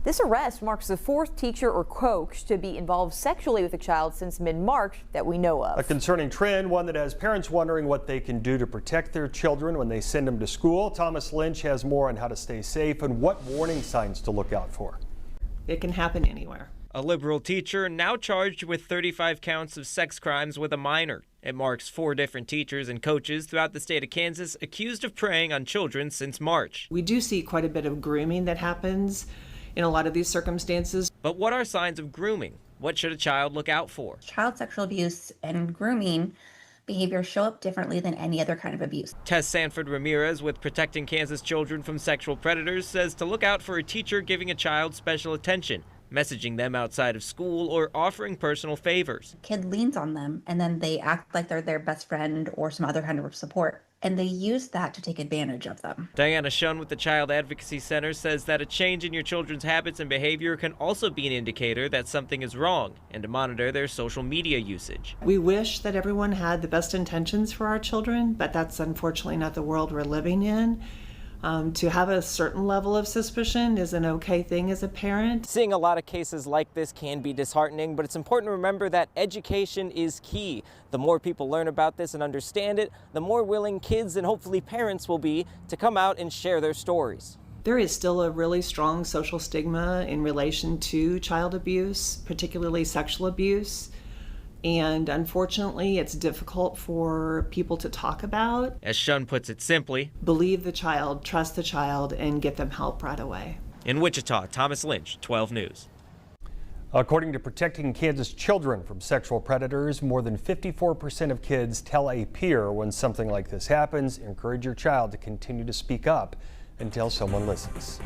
This arrest marks the fourth teacher or coach to be involved sexually with a child since mid-March that we know of. A concerning trend, one that has parents wondering what they can do to protect their children when they send them to school. Thomas Lynch has more on how to stay safe and what warning signs to look out for. It can happen anywhere. A liberal teacher now charged with 35 counts of sex crimes with a minor. It marks 4 different teachers and coaches throughout the state of Kansas accused of preying on children since March. We do see quite a bit of grooming that happens in a lot of these circumstances. But what are signs of grooming? What should a child look out for? Child sexual abuse and grooming behaviors show up differently than any other kind of abuse. Tess Sanford Ramirez with Protecting Kansas Children from Sexual Predators says to look out for a teacher giving a child special attention, messaging them outside of school, or offering personal favors. Kid leans on them and then they act like they're their best friend or some other kind of support, and they use that to take advantage of them. Diana Shun with the Child Advocacy Center says that a change in your children's habits and behavior can also be an indicator that something is wrong, and to monitor their social media usage. We wish that everyone had the best intentions for our children, but that's unfortunately not the world we're living in. To have a certain level of suspicion is an okay thing as a parent. Seeing a lot of cases like this can be disheartening, but it's important to remember that education is key. The more people learn about this and understand it, the more willing kids and hopefully parents will be to come out and share their stories. There is still a really strong social stigma in relation to child abuse, particularly sexual abuse. And unfortunately, it's difficult for people to talk about. As Shun puts it simply, believe the child, trust the child, and get them help right away. In Wichita, Thomas Lynch, 12 News. According to Protecting Kansas Children from Sexual Predators, more than 54% of kids tell a peer when something like this happens. Encourage your child to continue to speak up until someone listens.